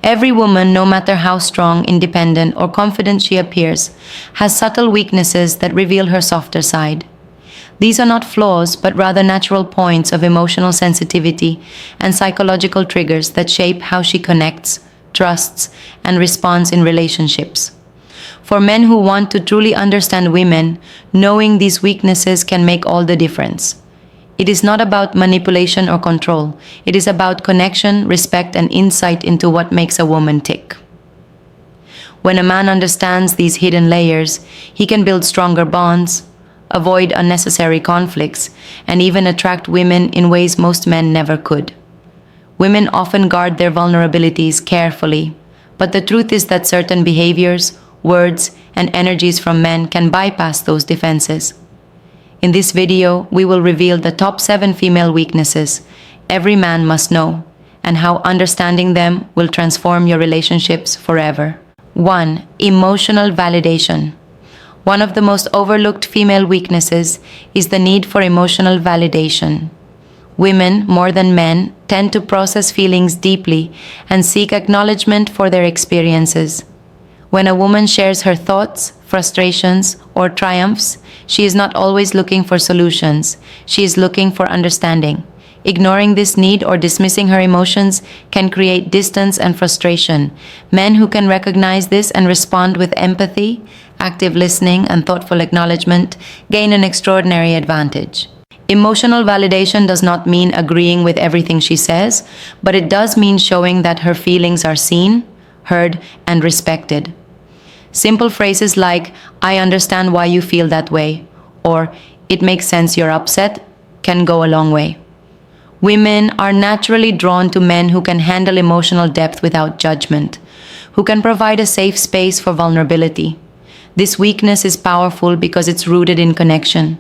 Every woman, no matter how strong, independent, or confident she appears, has subtle weaknesses that reveal her softer side. These are not flaws, but rather natural points of emotional sensitivity and psychological triggers that shape how she connects, trusts, and responds in relationships. For men who want to truly understand women, knowing these weaknesses can make all the difference. It is not about manipulation or control. It is about connection, respect, and insight into what makes a woman tick. When a man understands these hidden layers, he can build stronger bonds, avoid unnecessary conflicts, and even attract women in ways most men never could. Women often guard their vulnerabilities carefully, but the truth is that certain behaviors, words, and energies from men can bypass those defenses. In this video, we will reveal the top 7 female weaknesses every man must know, and how understanding them will transform your relationships forever. 1. Emotional validation. One of the most overlooked female weaknesses is the need for emotional validation. Women, more than men, tend to process feelings deeply and seek acknowledgement for their experiences. When a woman shares her thoughts, frustrations, or triumphs, she is not always looking for solutions. She is looking for understanding. Ignoring this need or dismissing her emotions can create distance and frustration. Men who can recognize this and respond with empathy, active listening, and thoughtful acknowledgement gain an extraordinary advantage. Emotional validation does not mean agreeing with everything she says, but it does mean showing that her feelings are seen, heard, and respected. Simple phrases like, "I understand why you feel that way," or "It makes sense you're upset," can go a long way. Women are naturally drawn to men who can handle emotional depth without judgment, who can provide a safe space for vulnerability. This weakness is powerful because it's rooted in connection.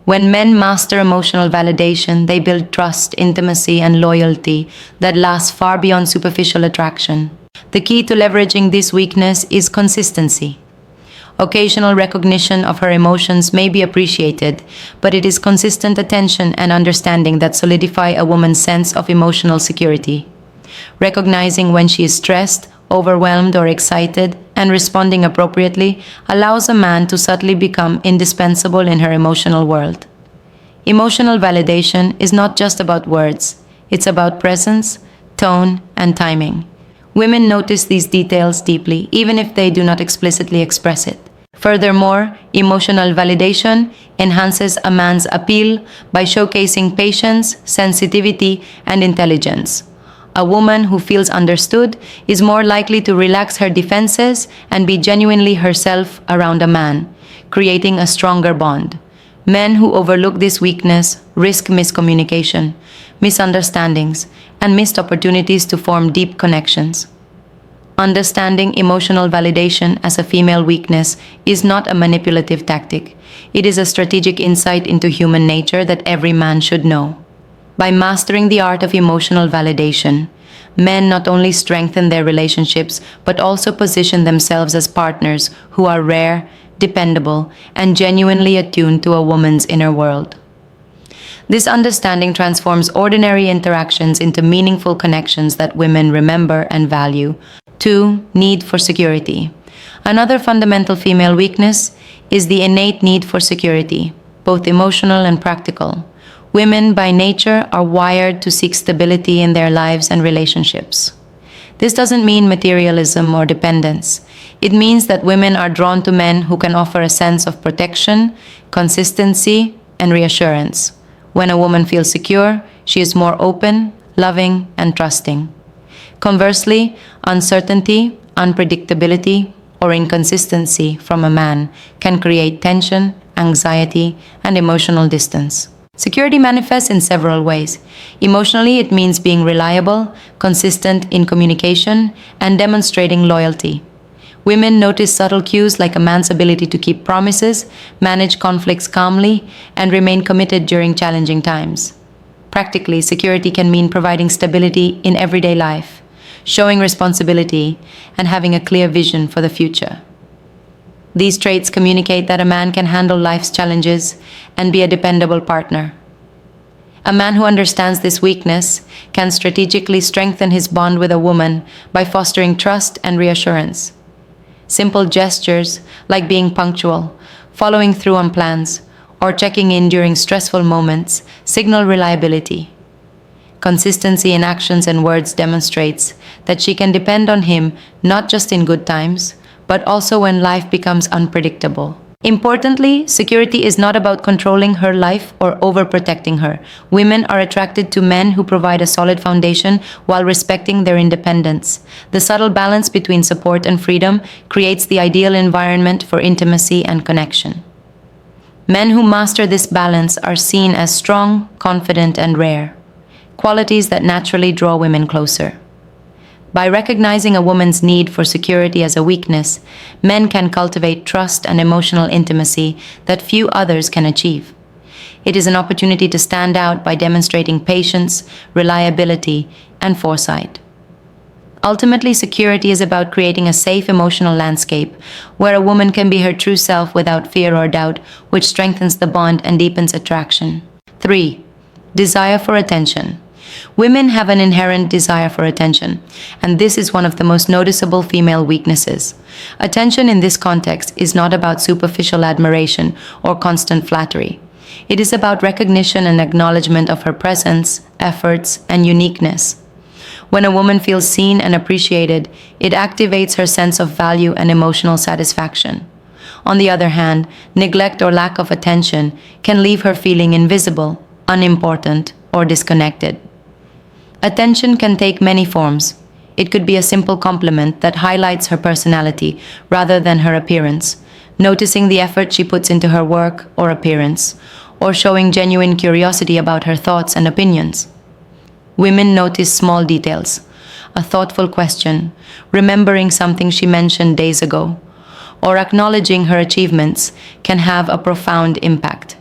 When men master emotional validation, they build trust, intimacy, and loyalty that lasts far beyond superficial attraction. The key to leveraging this weakness is consistency. Occasional recognition of her emotions may be appreciated, but it is consistent attention and understanding that solidify a woman's sense of emotional security. Recognizing when she is stressed, overwhelmed, or excited, and responding appropriately allows a man to subtly become indispensable in her emotional world. Emotional validation is not just about words, it's about presence, tone, and timing. Women notice these details deeply, even if they do not explicitly express it. Furthermore, emotional validation enhances a man's appeal by showcasing patience, sensitivity, and intelligence. A woman who feels understood is more likely to relax her defenses and be genuinely herself around a man, creating a stronger bond. Men who overlook this weakness risk miscommunication, misunderstandings, and missed opportunities to form deep connections. Understanding emotional validation as a female weakness is not a manipulative tactic. It is a strategic insight into human nature that every man should know. By mastering the art of emotional validation, men not only strengthen their relationships but also position themselves as partners who are rare, dependable, and genuinely attuned to a woman's inner world. This understanding transforms ordinary interactions into meaningful connections that women remember and value. 2. Need for security. Another fundamental female weakness is the innate need for security, both emotional and practical. Women by nature are wired to seek stability in their lives and relationships. This doesn't mean materialism or dependence. It means that women are drawn to men who can offer a sense of protection, consistency, and reassurance. When a woman feels secure, she is more open, loving, and trusting. Conversely, uncertainty, unpredictability, or inconsistency from a man can create tension, anxiety, and emotional distance. Security manifests in several ways. Emotionally, it means being reliable, consistent in communication, and demonstrating loyalty. Women notice subtle cues like a man's ability to keep promises, manage conflicts calmly, and remain committed during challenging times. Practically, security can mean providing stability in everyday life, showing responsibility, and having a clear vision for the future. These traits communicate that a man can handle life's challenges and be a dependable partner. A man who understands this weakness can strategically strengthen his bond with a woman by fostering trust and reassurance. Simple gestures like being punctual, following through on plans, or checking in during stressful moments signal reliability. Consistency in actions and words demonstrates that she can depend on him not just in good times, but also when life becomes unpredictable. Importantly, security is not about controlling her life or overprotecting her. Women are attracted to men who provide a solid foundation while respecting their independence. The subtle balance between support and freedom creates the ideal environment for intimacy and connection. Men who master this balance are seen as strong, confident, and rare, qualities that naturally draw women closer. By recognizing a woman's need for security as a weakness, men can cultivate trust and emotional intimacy that few others can achieve. It is an opportunity to stand out by demonstrating patience, reliability, and foresight. Ultimately, security is about creating a safe emotional landscape where a woman can be her true self without fear or doubt, which strengthens the bond and deepens attraction. 3. Desire for attention. Women have an inherent desire for attention, and this is one of the most noticeable female weaknesses. Attention in this context is not about superficial admiration or constant flattery. It is about recognition and acknowledgement of her presence, efforts, and uniqueness. When a woman feels seen and appreciated, it activates her sense of value and emotional satisfaction. On the other hand, neglect or lack of attention can leave her feeling invisible, unimportant, or disconnected. Attention can take many forms. It could be a simple compliment that highlights her personality rather than her appearance, noticing the effort she puts into her work or appearance, or showing genuine curiosity about her thoughts and opinions. Women notice small details, a thoughtful question, remembering something she mentioned days ago, or acknowledging her achievements can have a profound impact.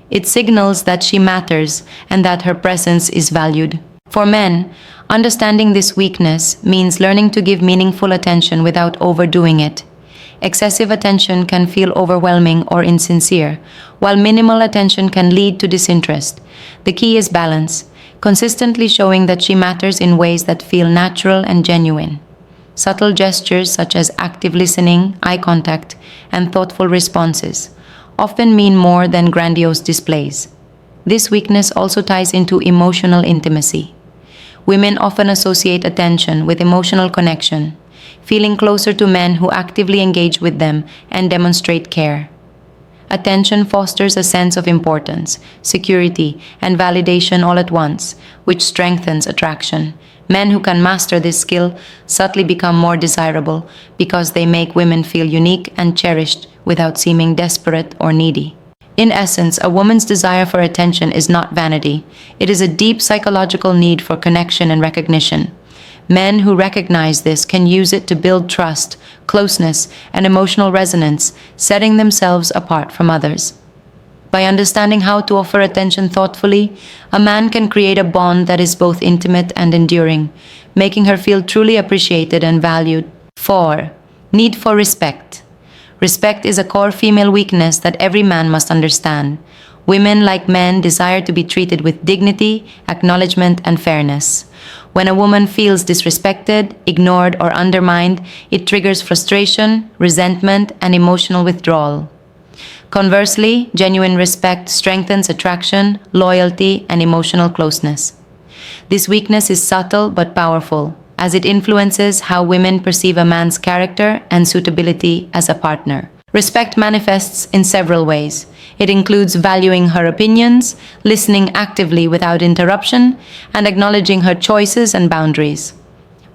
It signals that she matters and that her presence is valued. For men, understanding this weakness means learning to give meaningful attention without overdoing it. Excessive attention can feel overwhelming or insincere, while minimal attention can lead to disinterest. The key is balance, consistently showing that she matters in ways that feel natural and genuine. Subtle gestures such as active listening, eye contact, and thoughtful responses often mean more than grandiose displays. This weakness also ties into emotional intimacy. Women often associate attention with emotional connection, feeling closer to men who actively engage with them and demonstrate care. Attention fosters a sense of importance, security, and validation all at once, which strengthens attraction. Men who can master this skill subtly become more desirable because they make women feel unique and cherished without seeming desperate or needy. In essence, a woman's desire for attention is not vanity. It is a deep psychological need for connection and recognition. Men who recognize this can use it to build trust, closeness, and emotional resonance, setting themselves apart from others. By understanding how to offer attention thoughtfully, a man can create a bond that is both intimate and enduring, making her feel truly appreciated and valued. 4. Need for respect. Respect is a core female weakness that every man must understand. Women, like men, desire to be treated with dignity, acknowledgement, and fairness. When a woman feels disrespected, ignored, or undermined, it triggers frustration, resentment, and emotional withdrawal. Conversely, genuine respect strengthens attraction, loyalty, and emotional closeness. This weakness is subtle but powerful, as it influences how women perceive a man's character and suitability as a partner. Respect manifests in several ways. It includes valuing her opinions, listening actively without interruption, and acknowledging her choices and boundaries.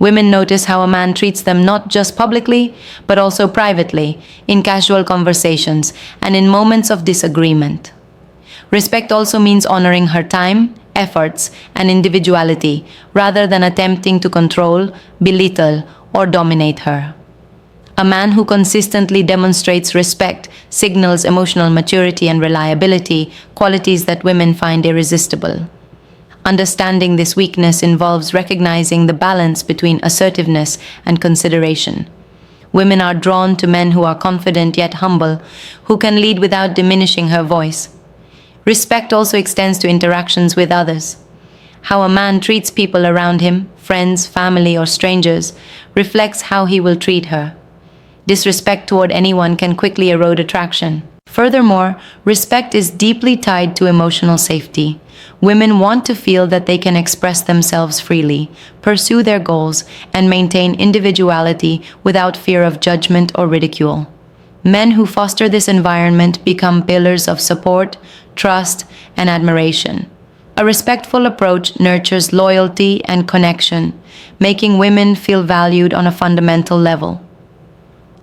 Women notice how a man treats them not just publicly, but also privately, in casual conversations, and in moments of disagreement. Respect also means honoring her time, efforts, and individuality, rather than attempting to control, belittle, or dominate her. A man who consistently demonstrates respect signals emotional maturity and reliability, qualities that women find irresistible. Understanding this weakness involves recognizing the balance between assertiveness and consideration. Women are drawn to men who are confident yet humble, who can lead without diminishing her voice. Respect also extends to interactions with others. How a man treats people around him, friends, family, or strangers, reflects how he will treat her. Disrespect toward anyone can quickly erode attraction. Furthermore, respect is deeply tied to emotional safety. Women want to feel that they can express themselves freely, pursue their goals, and maintain individuality without fear of judgment or ridicule. Men who foster this environment become pillars of support, trust, and admiration. A respectful approach nurtures loyalty and connection, making women feel valued on a fundamental level.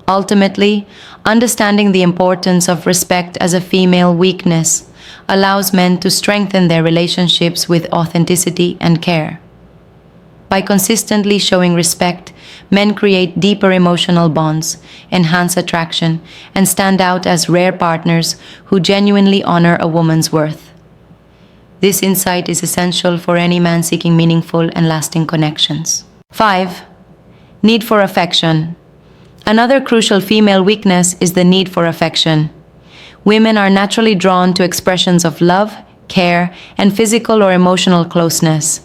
Ultimately, understanding the importance of respect as a female weakness allows men to strengthen their relationships with authenticity and care. By consistently showing respect, men create deeper emotional bonds, enhance attraction, and stand out as rare partners who genuinely honor a woman's worth. This insight is essential for any man seeking meaningful and lasting connections. 5. Need for affection. Another crucial female weakness is the need for affection. Women are naturally drawn to expressions of love, care, and physical or emotional closeness.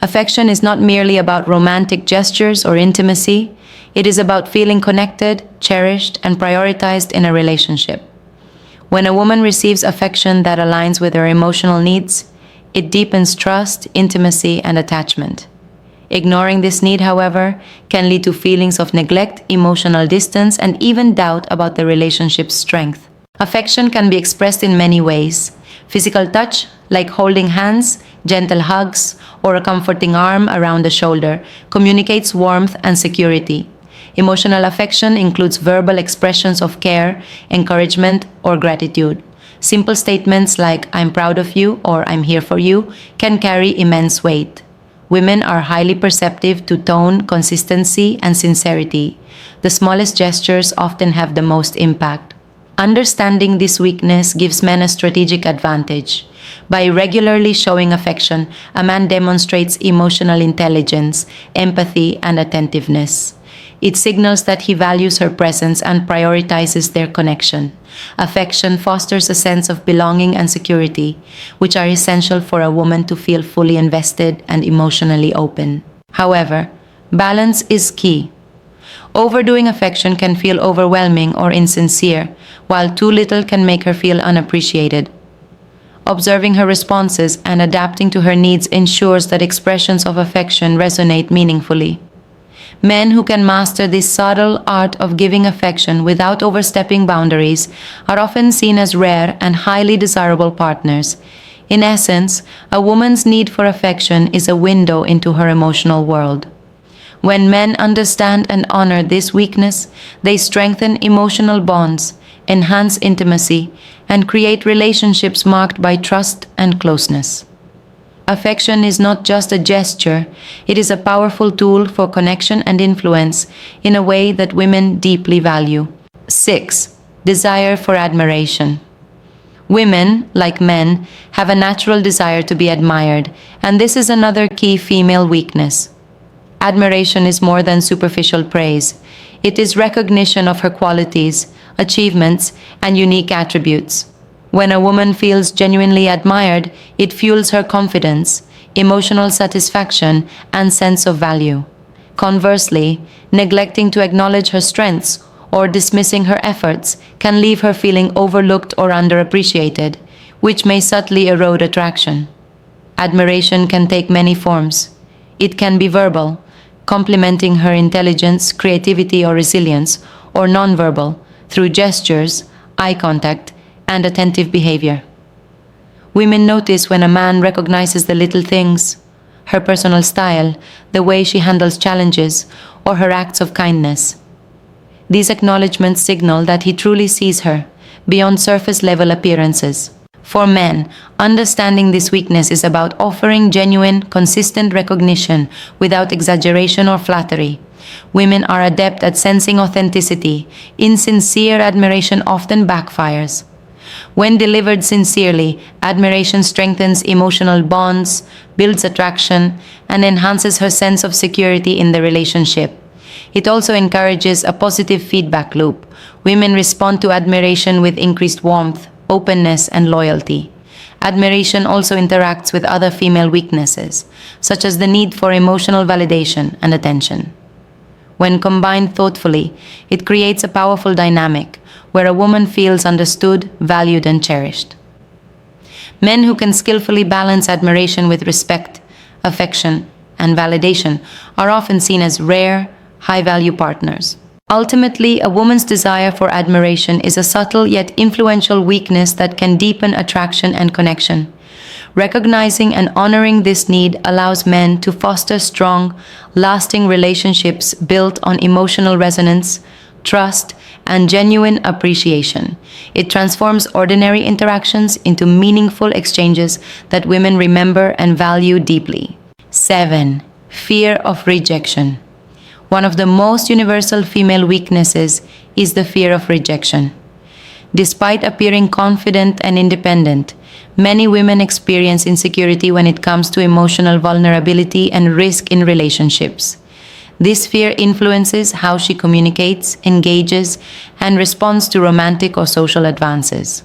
Affection is not merely about romantic gestures or intimacy, it is about feeling connected, cherished, and prioritized in a relationship. When a woman receives affection that aligns with her emotional needs, it deepens trust, intimacy, and attachment. Ignoring this need, however, can lead to feelings of neglect, emotional distance, and even doubt about the relationship's strength. Affection can be expressed in many ways. Physical touch, like holding hands, gentle hugs, or a comforting arm around the shoulder, communicates warmth and security. Emotional affection includes verbal expressions of care, encouragement, or gratitude. Simple statements like, "I'm proud of you" or "I'm here for you" can carry immense weight. Women are highly perceptive to tone, consistency, and sincerity. The smallest gestures often have the most impact. Understanding this weakness gives men a strategic advantage. By regularly showing affection, a man demonstrates emotional intelligence, empathy, and attentiveness. It signals that he values her presence and prioritizes their connection. Affection fosters a sense of belonging and security, which are essential for a woman to feel fully invested and emotionally open. However, balance is key. Overdoing affection can feel overwhelming or insincere, while too little can make her feel unappreciated. Observing her responses and adapting to her needs ensures that expressions of affection resonate meaningfully. Men who can master this subtle art of giving affection without overstepping boundaries are often seen as rare and highly desirable partners. In essence, a woman's need for affection is a window into her emotional world. When men understand and honor this weakness, they strengthen emotional bonds, enhance intimacy, and create relationships marked by trust and closeness. Affection is not just a gesture, it is a powerful tool for connection and influence in a way that women deeply value. 6. Desire for admiration. Women, like men, have a natural desire to be admired, and this is another key female weakness. Admiration is more than superficial praise. It is recognition of her qualities, achievements, and unique attributes. When a woman feels genuinely admired, it fuels her confidence, emotional satisfaction, and sense of value. Conversely, neglecting to acknowledge her strengths or dismissing her efforts can leave her feeling overlooked or underappreciated, which may subtly erode attraction. Admiration can take many forms. It can be verbal, complimenting her intelligence, creativity, or resilience, or nonverbal, through gestures, eye contact, and attentive behavior. Women notice when a man recognizes the little things, her personal style, the way she handles challenges, or her acts of kindness. These acknowledgments signal that he truly sees her, beyond surface-level appearances. For men, understanding this weakness is about offering genuine, consistent recognition without exaggeration or flattery. Women are adept at sensing authenticity. Insincere admiration often backfires. When delivered sincerely, admiration strengthens emotional bonds, builds attraction, and enhances her sense of security in the relationship. It also encourages a positive feedback loop. Women respond to admiration with increased warmth, openness, and loyalty. Admiration also interacts with other female weaknesses, such as the need for emotional validation and attention. When combined thoughtfully, it creates a powerful dynamic where a woman feels understood, valued, and cherished. Men who can skillfully balance admiration with respect, affection, and validation are often seen as rare, high-value partners. Ultimately, a woman's desire for admiration is a subtle yet influential weakness that can deepen attraction and connection. Recognizing and honoring this need allows men to foster strong, lasting relationships built on emotional resonance, trust, and genuine appreciation. It transforms ordinary interactions into meaningful exchanges that women remember and value deeply. 7. Fear of rejection. One of the most universal female weaknesses is the fear of rejection. Despite appearing confident and independent, many women experience insecurity when it comes to emotional vulnerability and risk in relationships. This fear influences how she communicates, engages, and responds to romantic or social advances.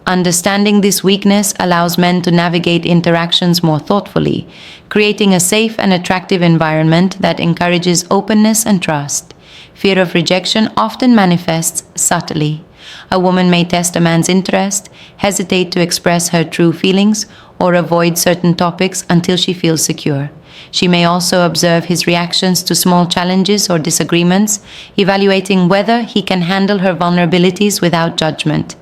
Understanding this weakness allows men to navigate interactions more thoughtfully, creating a safe and attractive environment that encourages openness and trust. Fear of rejection often manifests subtly. A woman may test a man's interest, hesitate to express her true feelings, or avoid certain topics until she feels secure. She may also observe his reactions to small challenges or disagreements, evaluating whether he can handle her vulnerabilities without judgment.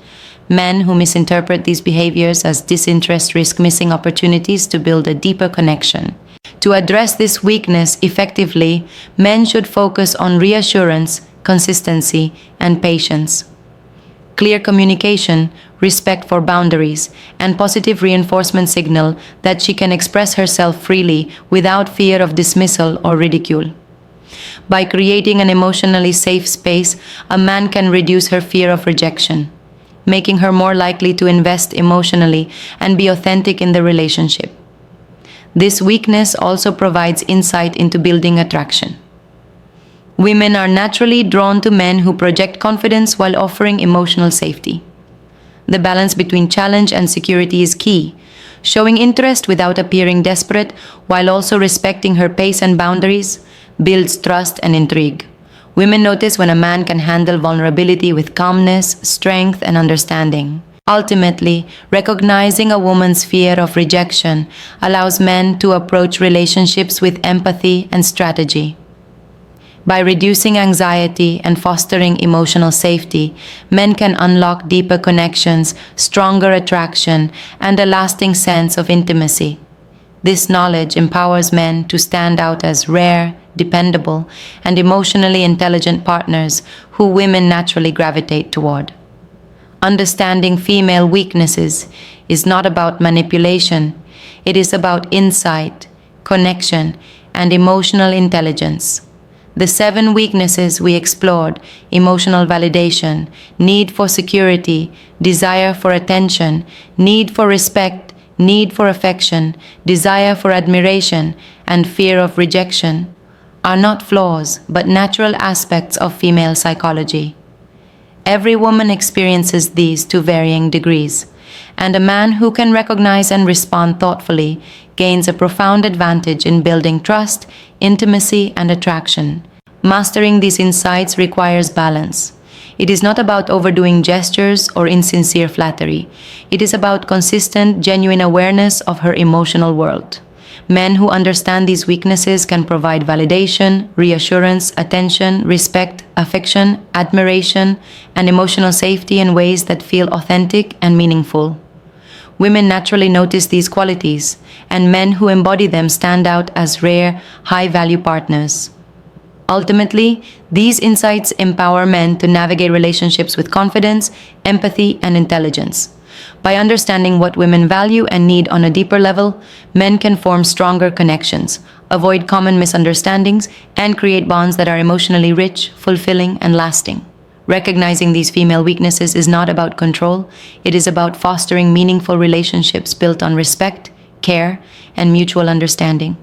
Men who misinterpret these behaviors as disinterest risk missing opportunities to build a deeper connection. To address this weakness effectively, men should focus on reassurance, consistency, and patience. Clear communication, respect for boundaries, and positive reinforcement signal that she can express herself freely without fear of dismissal or ridicule. By creating an emotionally safe space, a man can reduce her fear of rejection, making her more likely to invest emotionally and be authentic in the relationship. This weakness also provides insight into building attraction. Women are naturally drawn to men who project confidence while offering emotional safety. The balance between challenge and security is key, showing interest without appearing desperate while also respecting her pace and boundaries builds trust and intrigue. Women notice when a man can handle vulnerability with calmness, strength, and understanding. Ultimately, recognizing a woman's fear of rejection allows men to approach relationships with empathy and strategy. By reducing anxiety and fostering emotional safety, men can unlock deeper connections, stronger attraction, and a lasting sense of intimacy. This knowledge empowers men to stand out as rare, dependable, and emotionally intelligent partners who women naturally gravitate toward. Understanding female weaknesses is not about manipulation, it is about insight, connection, and emotional intelligence. The 7 weaknesses we explored: emotional validation, need for security, desire for attention, need for respect, need for affection, desire for admiration, and fear of rejection, are not flaws but natural aspects of female psychology. Every woman experiences these to varying degrees, and a man who can recognize and respond thoughtfully gains a profound advantage in building trust, intimacy, and attraction. Mastering these insights requires balance. It is not about overdoing gestures or insincere flattery. It is about consistent, genuine awareness of her emotional world. Men who understand these weaknesses can provide validation, reassurance, attention, respect, affection, admiration, and emotional safety in ways that feel authentic and meaningful. Women naturally notice these qualities, and men who embody them stand out as rare, high-value partners. Ultimately, these insights empower men to navigate relationships with confidence, empathy, and intelligence. By understanding what women value and need on a deeper level, men can form stronger connections, avoid common misunderstandings, and create bonds that are emotionally rich, fulfilling, and lasting. Recognizing these female weaknesses is not about control, it is about fostering meaningful relationships built on respect, care, and mutual understanding.